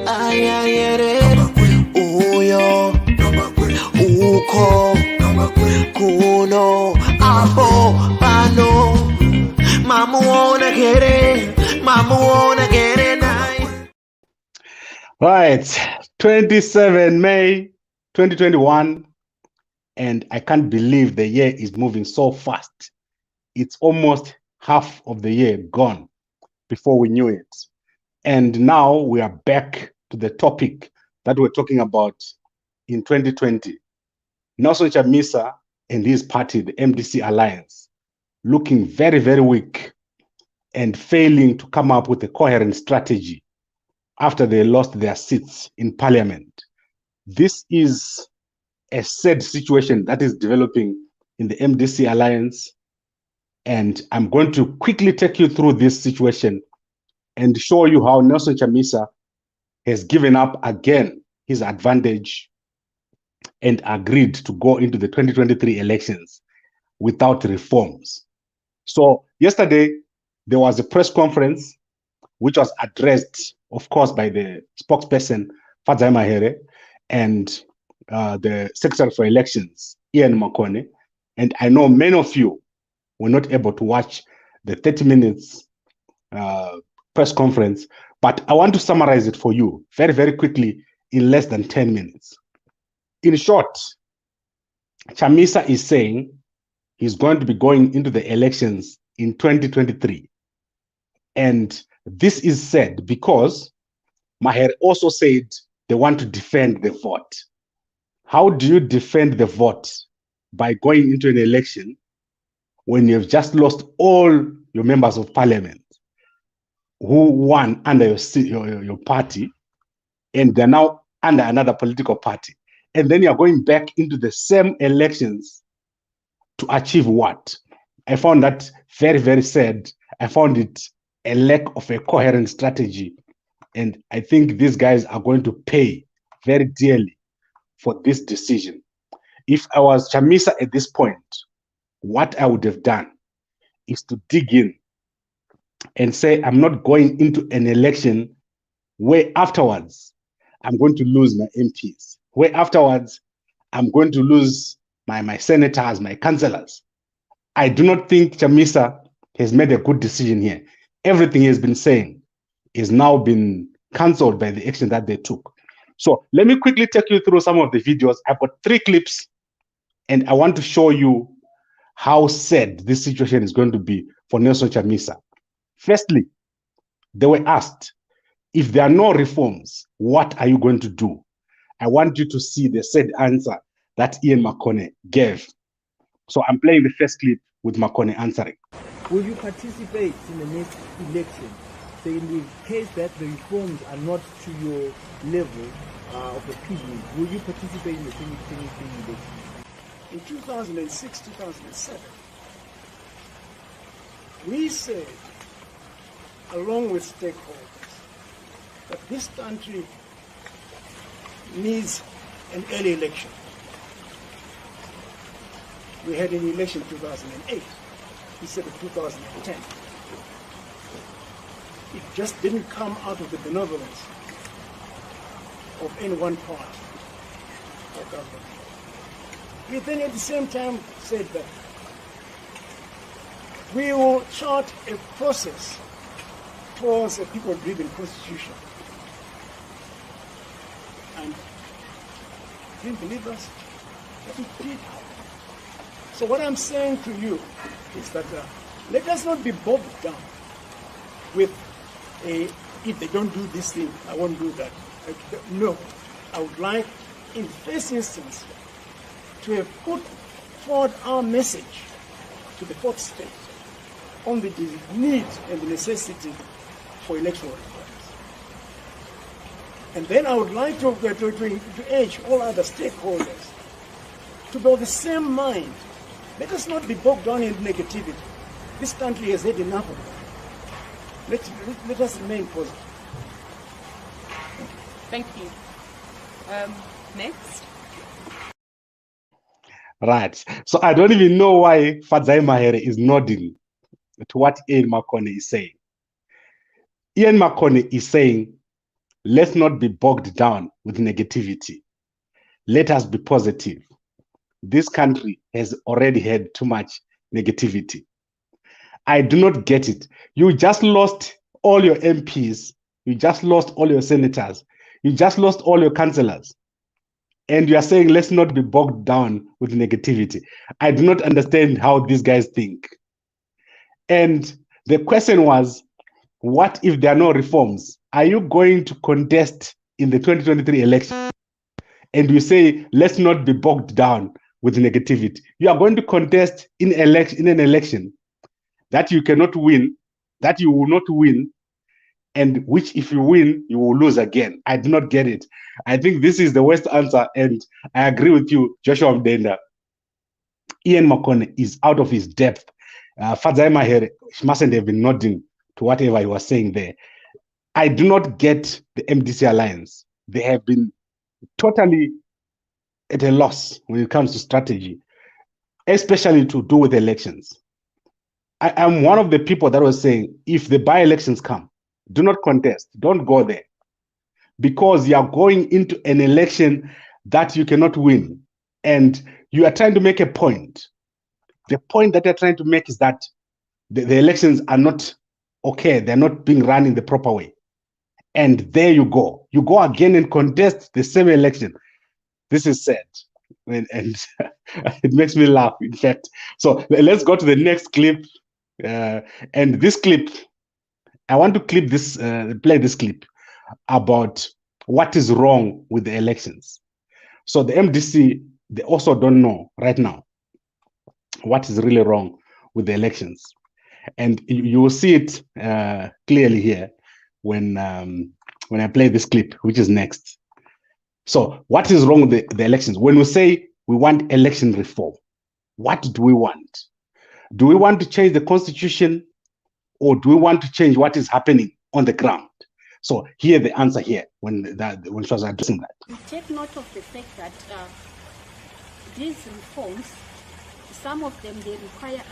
ayayere uyo uko kuno abo bano mamuona kere nai. Right, 27 May 2021, and I can't believe the year is moving so fast. It's almost half of the year gone before we knew it. And now we are back to the topic that we're talking about in 2020. Nelson Chamisa and his party, the MDC Alliance, looking very, very weak and failing to come up with a coherent strategy after they lost their seats in parliament. This is a sad situation that is developing in the MDC Alliance. And I'm going to quickly take you through this situation and show you how Nelson Chamisa has given up again his advantage and agreed to go into the 2023 elections without reforms. So yesterday, there was a press conference which was addressed, of course, by the spokesperson, Fadzai Mahere, and the Secretary for Elections, Ian Makone. And I know many of you were not able to watch the 30 minutes press conference, but I want to summarize it for you very, very quickly in less than 10 minutes. In short, Chamisa is saying he's going to be going into the elections in 2023. And this is said because Maher also said they want to defend the vote. How do you defend the vote? By going into an election when you've just lost all your members of parliament who won under your party, and they're now under another political party. And then you're going back into the same elections to achieve what? I found that very, very sad. I found it a lack of a coherent strategy. And I think these guys are going to pay very dearly for this decision. If I was Chamisa at this point, what I would have done is to dig in and say, I'm not going into an election where afterwards I'm going to lose my MPs, where afterwards I'm going to lose my senators, my councillors. I do not think Chamisa has made a good decision here. Everything he has been saying is now been cancelled by the action that they took. So let me quickly take you through some of the videos. I've got 3 clips, and I want to show you how sad this situation is going to be for Nelson Chamisa. Firstly, they were asked, if there are no reforms, what are you going to do? I want you to see the sad answer that Ian Makone gave. So I'm playing the first clip with Makone answering. Will you participate in the next election? So in the case that the reforms are not to your level of opinion, will you participate in the 2023 election? In 2006, 2007, we said, along with stakeholders, that this country needs an early election. We had an election in 2008 instead of 2010. It just didn't come out of the benevolence of any one part of government. We then at the same time said that we will chart a process towards a people-driven constitution. And didn't believe us, but it did happen. So what I'm saying to you is that let us not be bogged down with if they don't do this thing, I won't do that. No, I would like, in the first instance, to have put forward our message to the 4th state on the need and the necessity for electoral reforms. And then I would like to urge all other stakeholders to be of the same mind. Let us not be bogged down in negativity. This country has had enough of it. Let us remain positive. Thank you. Next. Right. So I don't even know why Fadzai Mahere is nodding to what Ian Makone is saying. Ian Makone is saying let's not be bogged down with negativity. Let us be positive. This country has already had too much negativity. I do not get it. You just lost all your MPs. You just lost all your senators. You just lost all your councillors. And you are saying, let's not be bogged down with negativity. I do not understand how these guys think. And the question was, what if there are no reforms? Are you going to contest in the 2023 election? And you say, let's not be bogged down with negativity. You are going to contest in an election that you cannot win, that you will not win, and which if you win, you will lose again. I do not get it. I think this is the worst answer, and I agree with you, Joshua Mdenda. Ian Makone is out of his depth. Fadzai Mahere mustn't have been nodding to whatever he was saying there. I do not get the MDC Alliance. They have been totally at a loss when it comes to strategy, especially to do with elections. I am one of the people that was saying, if the by-elections come, do not contest, don't go there, because you are going into an election that you cannot win, and you are trying to make a point. The point that you're trying to make is that the elections are not okay, they're not being run in the proper way. And there you go again and contest the same election. This is sad, and it makes me laugh, in fact. So let's go to the next clip. And this clip, I want to play this clip about what is wrong with the elections. So the MDC, they also don't know right now what is really wrong with the elections. And you will see it clearly here when I play this clip, which is next. So what is wrong with the elections? When we say we want election reform, what do we want? Do we want to change the constitution, or do we want to change what is happening on the ground? So here the answer here when she was addressing that. We take note of the fact that these reforms, some of them they require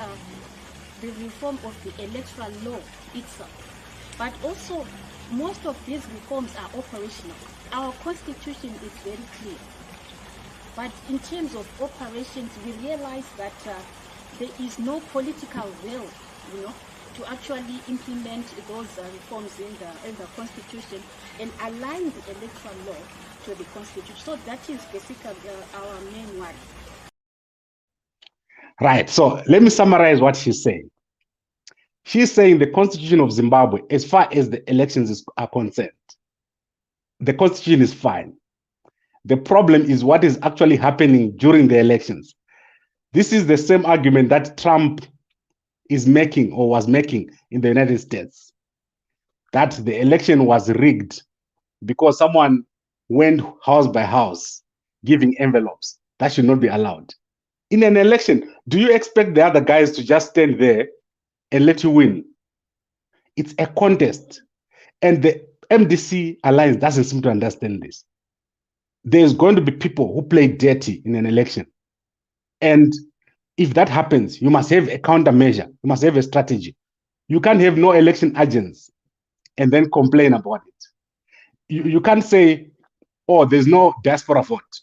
the reform of the electoral law itself, but also most of these reforms are operational. Our constitution is very clear, but in terms of operations, we realize that there is no political will, to actually implement those reforms in the constitution and align the electoral law to the constitution. So that is basically our main worry. Right. So let me summarize what she's saying. She's saying the constitution of Zimbabwe, as far as the elections are concerned, the constitution is fine. The problem is what is actually happening during the elections. This is the same argument that Trump is making or was making in the United States, that the election was rigged because someone went house by house giving envelopes. That should not be allowed. In an election, do you expect the other guys to just stand there and let you win? It's a contest. And the MDC Alliance doesn't seem to understand this. There's going to be people who play dirty in an election. And if that happens, you must have a countermeasure. You must have a strategy. You can't have no election agents and then complain about it. You can't say, oh, there's no diaspora vote.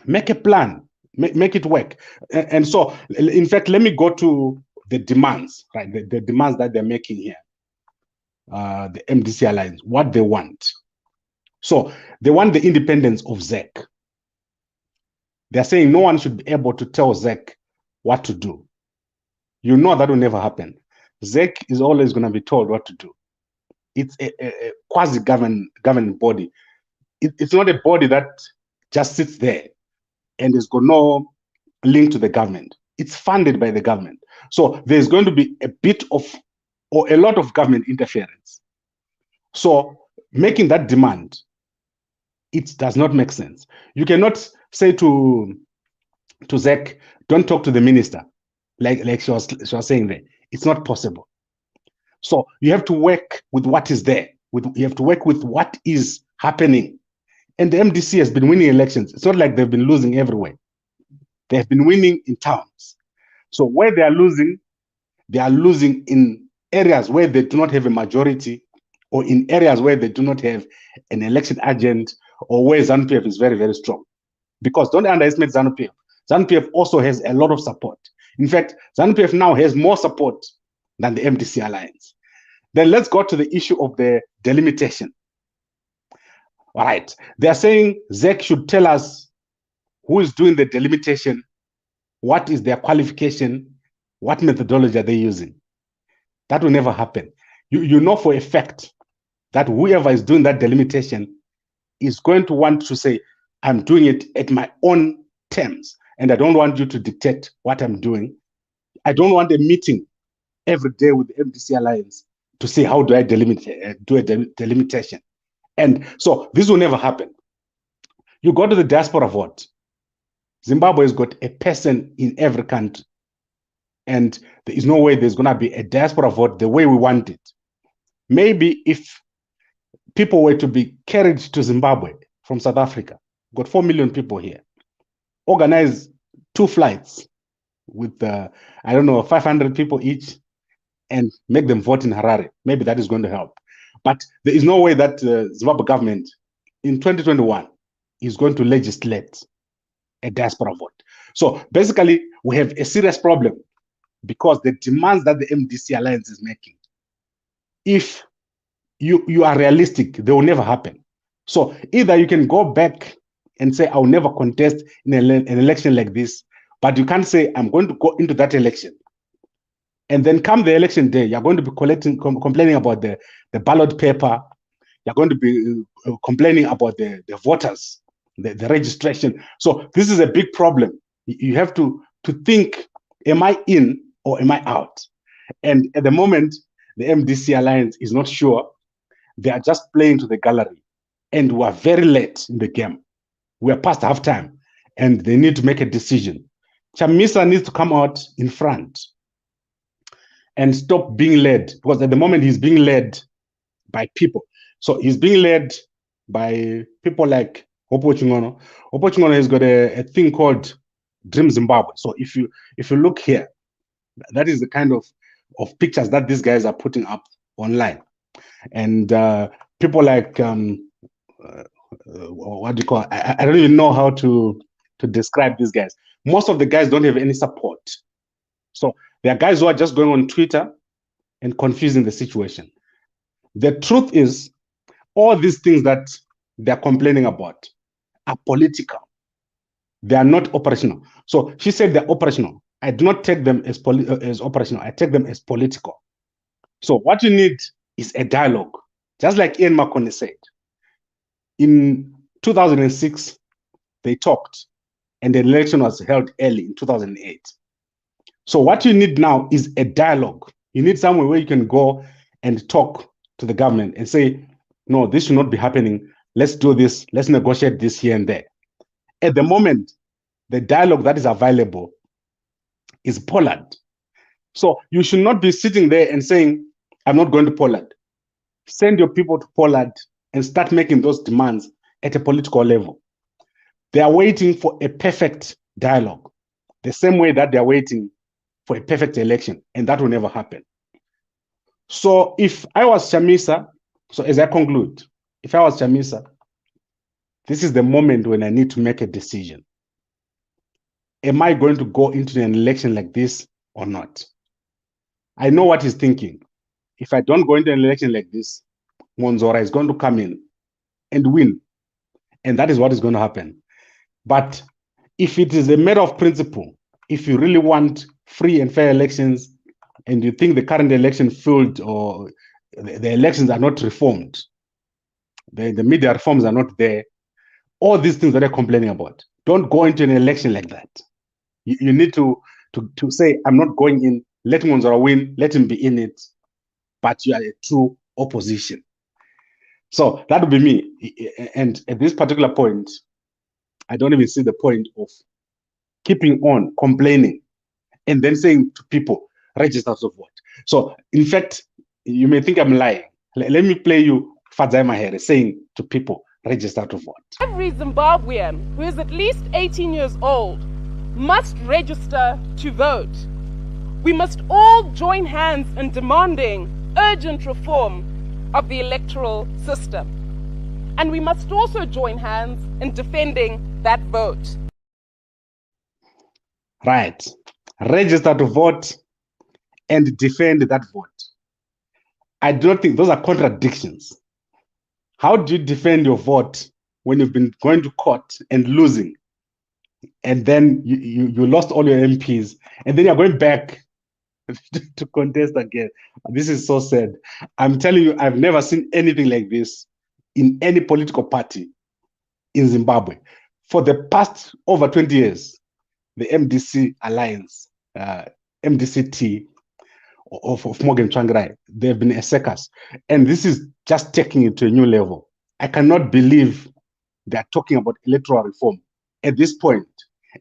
Make a plan. Make it work. And so, in fact, let me go to the demands, right? The demands that they're making here. The MDC Alliance, what they want. So they want the independence of ZEC. They're saying no one should be able to tell ZEC what to do. You know that will never happen. ZEC is always going to be told what to do. It's a quasi-government body. It's not a body that just sits there and has got no link to the government. It's funded by the government. So there's going to be a bit of, or a lot of government interference. So making that demand, it does not make sense. You cannot say to ZEC, don't talk to the minister, like she was saying there. It's not possible. So you have to work with what is there. You have to work with what is happening. And the MDC has been winning elections. It's not like they've been losing everywhere. They have been winning in towns. So where they are losing in areas where they do not have a majority or in areas where they do not have an election agent or where ZANU-PF is very, very strong. Because don't underestimate ZANU-PF. ZANU-PF also has a lot of support. In fact, ZANU-PF now has more support than the MDC Alliance. Then let's go to the issue of the delimitation. All right. They are saying ZEC should tell us who is doing the delimitation, what is their qualification, what methodology are they using. That will never happen. You know for a fact that whoever is doing that delimitation is going to want to say, I'm doing it at my own terms, and I don't want you to dictate what I'm doing. I don't want a meeting every day with the MDC Alliance to say, how do I do a delimitation? And so this will never happen. You go to the diaspora vote. Zimbabwe has got a person in every country. And there is no way there's going to be a diaspora vote the way we want it. Maybe if people were to be carried to Zimbabwe from South Africa, got 4 million people here, organize 2 flights with, 500 people each, and make them vote in Harare. Maybe that is going to help. But there is no way that Zimbabwe government in 2021 is going to legislate a diaspora vote. So basically, we have a serious problem because the demands that the MDC Alliance is making, if you are realistic, they will never happen. So either you can go back and say, I'll never contest in an election like this, but you can't say, I'm going to go into that election. And then come the election day, you're going to be complaining about the ballot paper. You're going to be complaining about the voters, the registration. So this is a big problem. You have to think, am I in or am I out? And at the moment, the MDC Alliance is not sure. They are just playing to the gallery. And we are very late in the game. We are past halftime, and they need to make a decision. Chamisa needs to come out in front and stop being led, because at the moment he's being led by people. So he's being led by people like Opo Chingono. Opo Chingono has got a thing called Dream Zimbabwe. So if you look here, that is the kind of pictures that these guys are putting up online. And people like what do you call it? I don't even know how to describe these guys. Most of the guys don't have any support. So there are guys who are just going on Twitter and confusing the situation. The truth is, all these things that they're complaining about are political. They are not operational. So she said they're operational. I do not take them as operational. I take them as political. So what you need is a dialogue. Just like Ian Makone said. In 2006, they talked, and the election was held early in 2008. So what you need now is a dialogue. You need somewhere where you can go and talk to the government and say, no, this should not be happening. Let's do this. Let's negotiate this here and there. At the moment, the dialogue that is available is Poland. So you should not be sitting there and saying, I'm not going to Poland. Send your people to Poland and start making those demands at a political level. They are waiting for a perfect dialogue, the same way that they are waiting for a perfect election, and that will never happen. So if I was Chamisa, so as I conclude, if I was Chamisa, this is the moment when I need to make a decision. Am I going to go into an election like this or not? I know what he's thinking. If I don't go into an election like this, Monzora is going to come in and win. And that is what is going to happen. But if it is a matter of principle, if you really want free and fair elections, and you think the current election field or the elections are not reformed, the media reforms are not there, all these things that they're complaining about, don't go into an election like that. You need to say, I'm not going in, let Monzora win, let him be in it, but you are a true opposition. So that would be me. And at this particular point, I don't even see the point of keeping on complaining and then saying to people, register to vote. So, in fact, you may think I'm lying. Let me play you Fadzai Mahere saying to people, register to vote. Every Zimbabwean who is at least 18 years old must register to vote. We must all join hands in demanding urgent reform of the electoral system. And we must also join hands in defending that vote. Right. Register to vote and defend that vote. I do not think those are contradictions. How do you defend your vote when you've been going to court and losing? And then you lost all your MPs, and then you're going back to contest again. This is so sad. I'm telling you, I've never seen anything like this in any political party in Zimbabwe. For the past over 20 years, the MDC Alliance, MDCT of Morgan Tsvangirai, they've been a circus. And this is just taking it to a new level. I cannot believe they're talking about electoral reform at this point,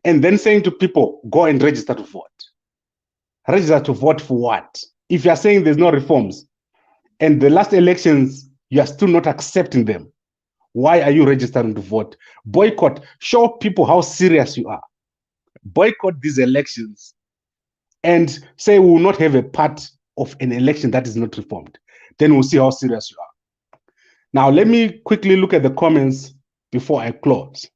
and then saying to people, go and register to vote. Register to vote for what? If you're saying there's no reforms, and the last elections, you are still not accepting them, why are you registering to vote? Boycott. Show people how serious you are. Boycott these elections and say we will not have a part of an election that is not reformed. Then we'll see how serious you are. Now, let me quickly look at the comments before I close.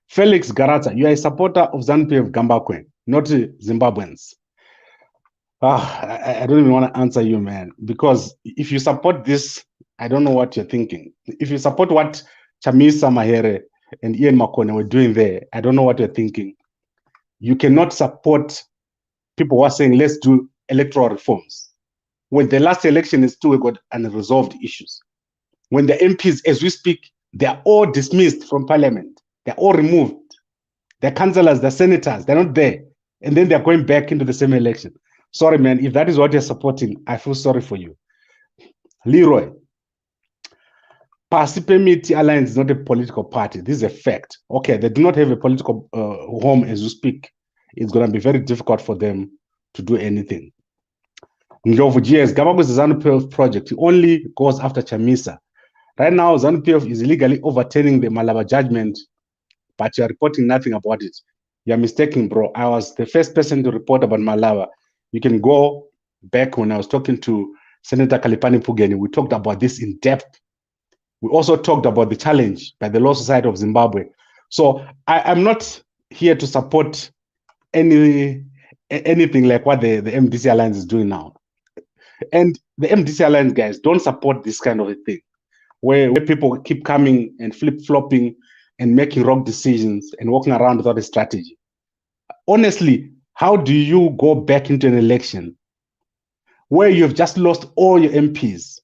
Felix Garata, you are a supporter of ZANU-PF Gambakwe, not Zimbabweans. I don't even want to answer you, man, because if you support this, I don't know what you're thinking. If you support what Chamisa Mahere and Ian Makone were doing there, I don't know what you're thinking. You cannot support people who are saying, let's do electoral reforms, when the last election is still got unresolved issues. When the MPs, as we speak, they are all dismissed from parliament. They're all removed. The councillors, the senators, they're not there. And then they're going back into the same election. Sorry, man, if that is what you're supporting, I feel sorry for you. Leroy, MDC Alliance is not a political party. This is a fact. Okay, they do not have a political home as we speak. It's going to be very difficult for them to do anything. Njovu GS, Gabagwe is a ZANU-PF project. It only goes after Chamisa. Right now, ZANU-PF is illegally overturning the Malaba judgment, but you're reporting nothing about it. You're mistaken, bro. I was the first person to report about Malaba. You can go back when I was talking to Senator Kalipani Pugeni. We talked about this in depth. We also talked about the challenge by the Law Society of Zimbabwe. So I'm not here to support anything like what the MDC Alliance is doing now. And the MDC Alliance guys don't support this kind of a thing, where people keep coming and flip-flopping and making wrong decisions and walking around without a strategy. Honestly, how do you go back into an election where you've just lost all your MPs?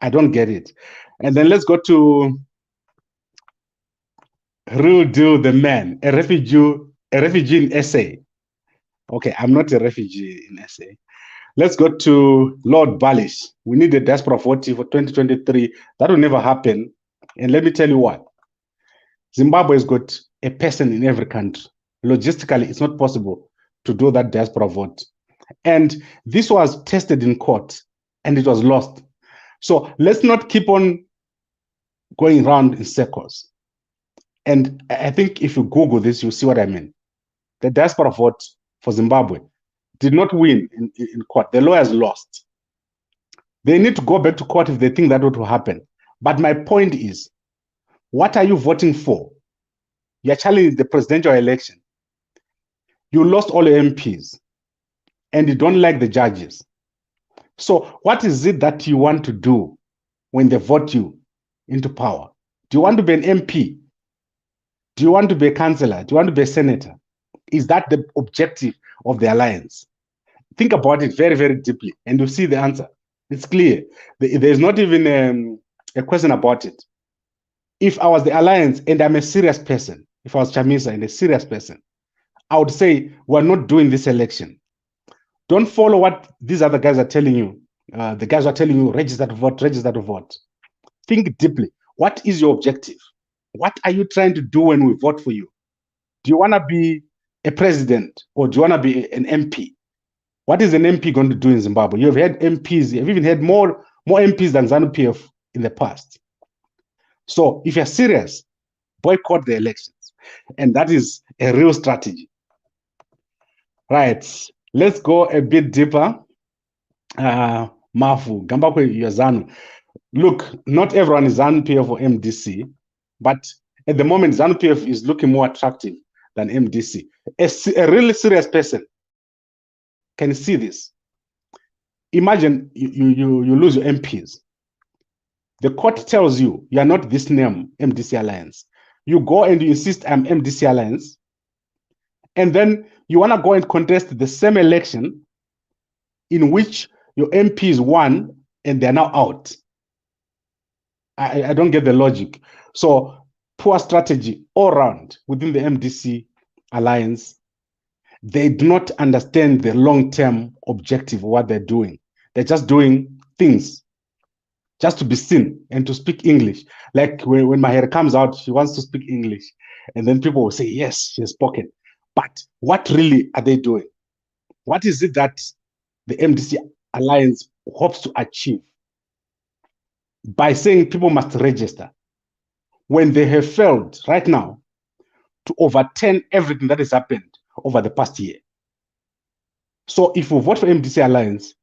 I don't get it. And then let's go to Real Deal the Man, a refugee in SA. Okay, I'm not a refugee in SA. Let's go to Lord Balish. We need a diaspora vote for 2023. That will never happen. And let me tell you what. Zimbabwe has got a person in every country. Logistically, it's not possible to do that diaspora vote. And this was tested in court and it was lost. So let's not keep on going around in circles. And I think if you Google this, you'll see what I mean. The diaspora vote for Zimbabwe did not win in court. The lawyers lost. They need to go back to court if they think that will happen. But my point is, what are you voting for? You're challenging the presidential election. You lost all your MPs and you don't like the judges. So what is it that you want to do when they vote you into power? Do you want to be an MP? Do you want to be a councillor? Do you want to be a senator? Is that the objective of the alliance? Think about it very, very deeply and you'll see the answer. It's clear. There's not even a question about it. If I was the alliance and I'm a serious person, if I was Chamisa and a serious person, I would say, we're not doing this election. Don't follow what these other guys are telling you. The guys are telling you, register to vote, register to vote. Think deeply. What is your objective? What are you trying to do when we vote for you? Do you want to be a president or do you want to be an MP? What is an MP going to do in Zimbabwe? You've had MPs, you've even had more MPs than ZANU-PF in the past. So if you're serious, boycott the elections. And that is a real strategy. Right. Let's go a bit deeper. Mafu, Gambakwe, you're ZANU. Look, not everyone is ZANU-PF or MDC, but at the moment, ZANU-PF is looking more attractive than MDC. A really serious person can see this. Imagine you lose your MPs. The court tells you are not this name, MDC Alliance. You go and you insist I'm MDC Alliance, and then you want to go and contest the same election in which your MPs won and they're now out. I don't get the logic. So poor strategy all around within the MDC Alliance. They do not understand the long-term objective of what they're doing. They're just doing things just to be seen and to speak English. Like when Maher comes out, she wants to speak English. And then people will say, yes, she has spoken. But what really are they doing? What is it that the MDC Alliance hopes to achieve by saying people must register when they have failed right now to overturn everything that has happened over the past year? So if we vote for MDC Alliance,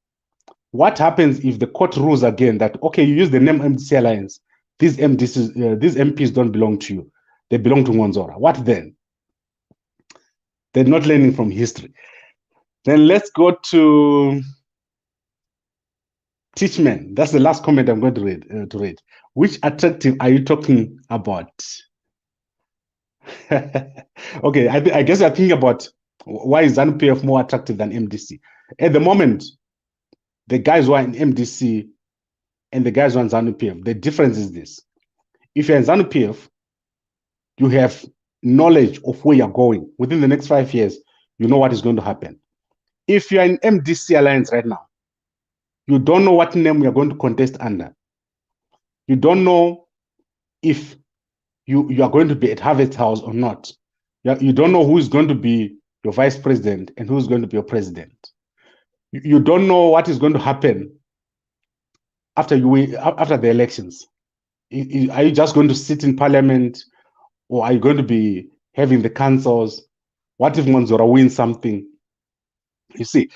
what happens if the court rules again that, okay, you use the name MDC Alliance, these MPs don't belong to you, they belong to Ngonzora? What then? They're not learning from history. Then let's go to Teachman. That's the last comment I'm going to read. Which attractive are you talking about? Okay, I guess you're thinking about why is ZANU-PF more attractive than MDC. At the moment, the guys who are in MDC and the guys who are in ZANU-PF, the difference is this. If you're in ZANU-PF, you have knowledge of where you're going. Within the next 5 years, you know what is going to happen. If you're in MDC Alliance right now, you don't know what name you're going to contest under. You don't know if you are going to be at Harvest House or not. You don't know who is going to be your vice president and who is going to be your president. You don't know what is going to happen after the elections. Are you just going to sit in parliament, or are you going to be having the councils? What if Ngonzora wins something? You see,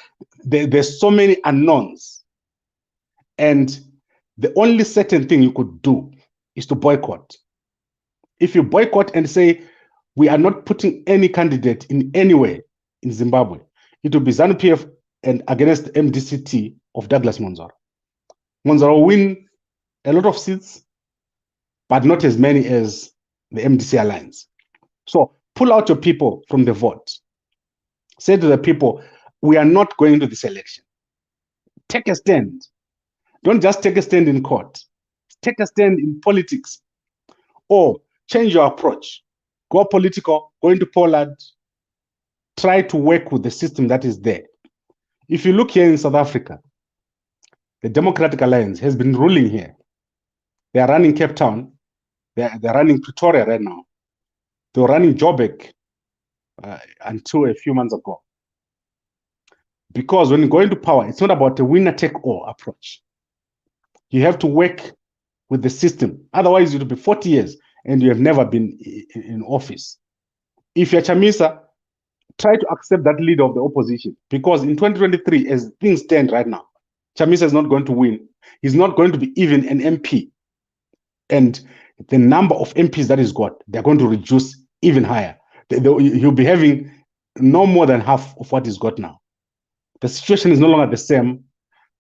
there's so many unknowns. And the only certain thing you could do is to boycott. If you boycott and say, we are not putting any candidate in anywhere in Zimbabwe, it will be ZANU-PF and against MDCT of Douglas Ngonzora. Ngonzora will win a lot of seats, but not as many as the MDC Alliance. So pull out your people from the vote. Say to the people, we are not going to this election. Take a stand. Don't just take a stand in court. Take a stand in politics. Or change your approach. Go political, go into Poland. Try to work with the system that is there. If you look here in South Africa, the Democratic Alliance has been ruling here. They are running Cape Town. They're running Pretoria right now. They were running Joburg until a few months ago. Because when you go into power, it's not about a winner-take-all approach. You have to work with the system. Otherwise, it will be 40 years and you have never been in office. If you're Chamisa, try to accept that leader of the opposition. Because in 2023, as things stand right now, Chamisa is not going to win. He's not going to be even an MP. And the number of MPs that he's got, they're going to reduce even higher. He'll be having no more than half of what he's got now. The situation is no longer the same.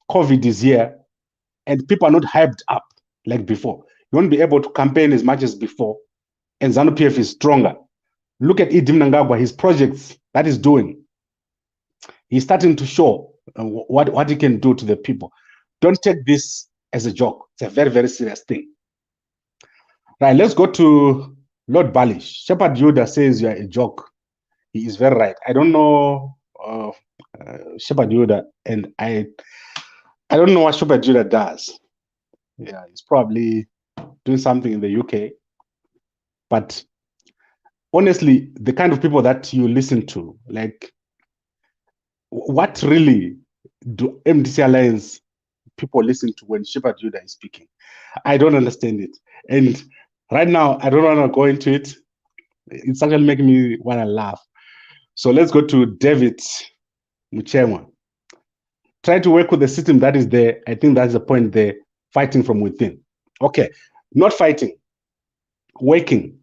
COVID is here, and people are not hyped up like before. You won't be able to campaign as much as before, and ZANU-PF is stronger. Look at Idi Mnangagwa, his projects that he's doing. He's starting to show what he can do to the people. Don't take this as a joke. It's a very, very serious thing. Right, let's go to Lord Balish. Shepherd Yuda says you're a joke. He is very right. I don't know Shepherd Yuda, and I don't know what Shepherd Yuda does. Yeah, he's probably doing something in the UK. But honestly, the kind of people that you listen to, like, what really do MDC Alliance people listen to when Shepherd Yuda is speaking? I don't understand it. And right now, I don't want to go into it. It's actually making me want to laugh. So let's go to David Muchemwa. try to work with the system that is there. I think that's the point there, fighting from within. Okay, not fighting, working.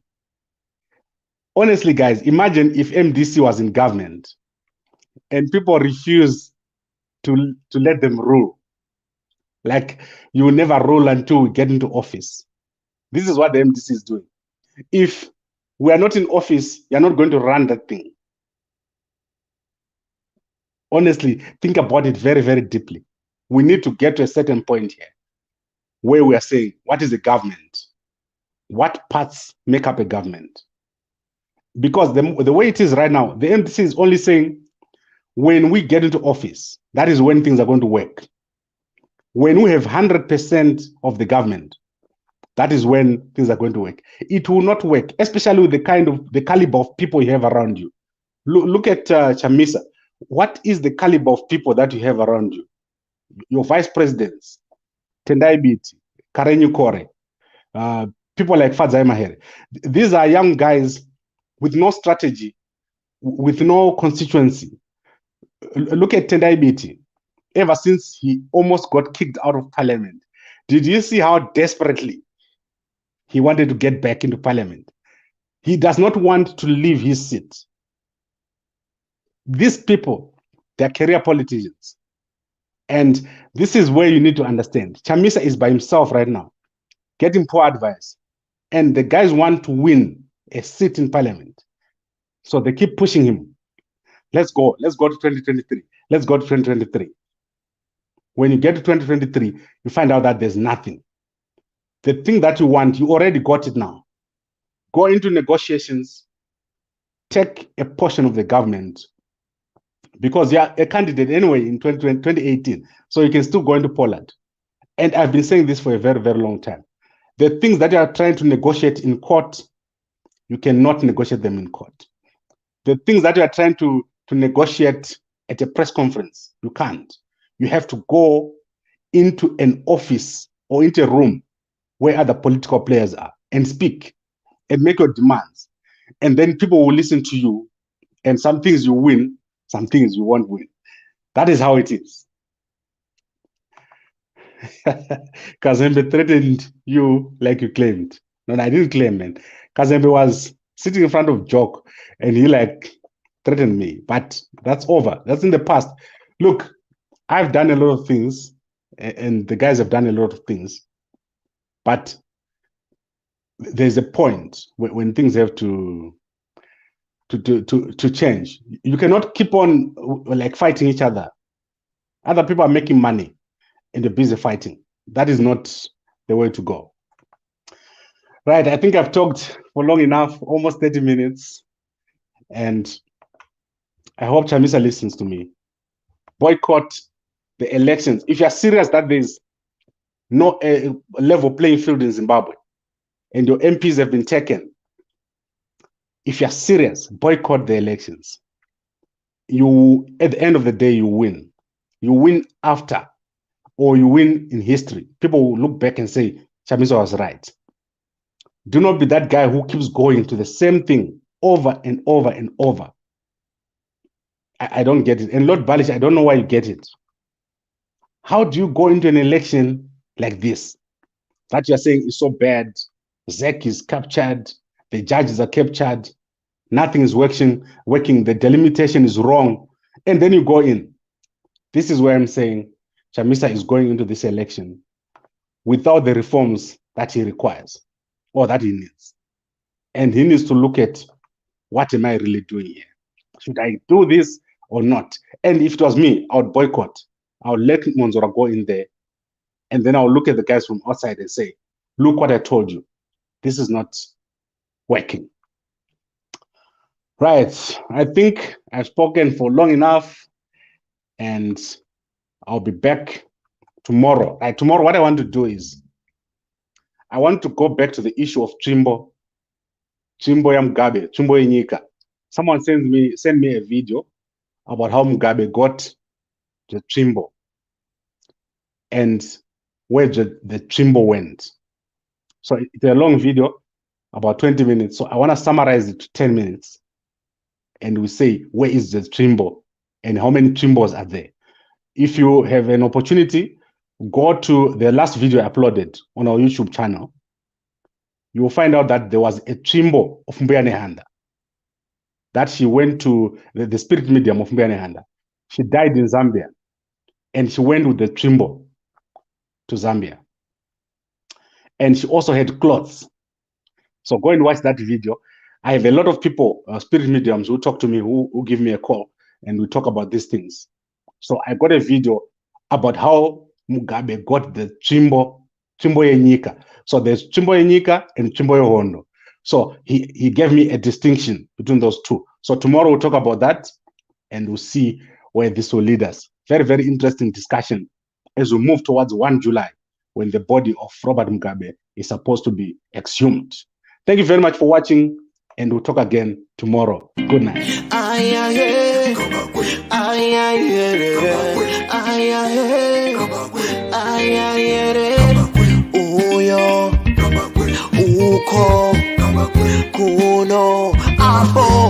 Honestly, guys, imagine if MDC was in government and people refuse to let them rule. Like, you will never rule until we get into office. This is what the MDC is doing. If we are not in office, you're not going to run that thing. Honestly, think about it very, very deeply. We need to get to a certain point here where we are saying, what is a government? What parts make up a government? Because the way it is right now, the MDC is only saying, when we get into office, that is when things are going to work. When we have 100% of the government, that is when things are going to work. It will not work, especially with the caliber of people you have around you. Look at Chamisa. What is the caliber of people that you have around you? Your vice presidents, Tendai Biti, Karenyu Kore, people like Fadzai Mahere. These are young guys with no strategy, with no constituency. Look at Tendai Biti. Ever since he almost got kicked out of parliament, did you see how desperately he wanted to get back into parliament? He does not want to leave his seat. These people, they're career politicians. And this is where you need to understand. Chamisa is by himself right now, getting poor advice. And the guys want to win a seat in parliament. So they keep pushing him. Let's go to 2023. Let's go to 2023. When you get to 2023, you find out that there's nothing. The thing that you want, you already got it now. Go into negotiations, take a portion of the government, because you're a candidate anyway in 2018, so you can still go into Poland. And I've been saying this for a very, very long time. The things that you are trying to negotiate in court, you cannot negotiate them in court. The things that you are trying to negotiate at a press conference, you can't. You have to go into an office or into a room where other political players are and speak and make your demands. And then people will listen to you, and some things you win, some things you won't win. That is how it is. Kazembe threatened you like you claimed. No, I didn't claim, man. Kazembe was sitting in front of Jock and he like threatened me, but that's over. That's in the past. Look, I've done a lot of things and the guys have done a lot of things, but there's a point when things have to change. You cannot keep on like fighting each other. Other people are making money and you're busy fighting. That is not the way to go. Right, I think I've talked for long enough, almost 30 minutes. And I hope Chamisa listens to me. Boycott the elections. If you're serious that there's no level playing field in Zimbabwe and your MPs have been taken, if you're serious, boycott the elections. You, at the end of the day, you win. You win after, or you win in history. People will look back and say, Chamisa was right. Do not be that guy who keeps going to the same thing over and over and over. I don't get it. And Lord Balish, I don't know why you get it. How do you go into an election like this? That you're saying is so bad. ZEC is captured. The judges are captured. Nothing is working. The delimitation is wrong. And then you go in. This is where I'm saying Chamisa is going into this election without the reforms that he requires or that he needs. And he needs to look at, what am I really doing here? Should I do this or not? And if it was me, I would boycott. I would let Monzora go in there. And then I'll look at the guys from outside and say, look what I told you. This is not working. Right. I think I've spoken for long enough. And I'll be back tomorrow. Tomorrow, what I want to do is, I want to go back to the issue of Chimbo ya Mugabe, Chimbo Inyika. Someone sent me a video about how Mugabe got the Chimbo and where the Chimbo went. So it's a long video, about 20 minutes. So I want to summarize it to 10 minutes. And we say, where is the Chimbo and how many Chimbos are there? if you have an opportunity, go to the last video I uploaded on our YouTube channel. You will find out that there was a Chimbo of Mbuyanehanda, that she went to the spirit medium of Mbuyanehanda. She died in Zambia, and she went with the Chimbo to Zambia. And she also had clothes. So go and watch that video. I have a lot of people, spirit mediums, who talk to me, who give me a call, and we talk about these things. So I got a video about how Mugabe got the Chimbo Yenyika. So there's Chimbo Yenyika and Chimbo Yehondo. So he gave me a distinction between those two. So tomorrow we'll talk about that, and we'll see where this will lead us. Very, very interesting discussion as we move towards 1 July, when the body of Robert Mugabe is supposed to be exhumed. Thank you very much for watching, and we'll talk again tomorrow. Good night. Uko kuno abo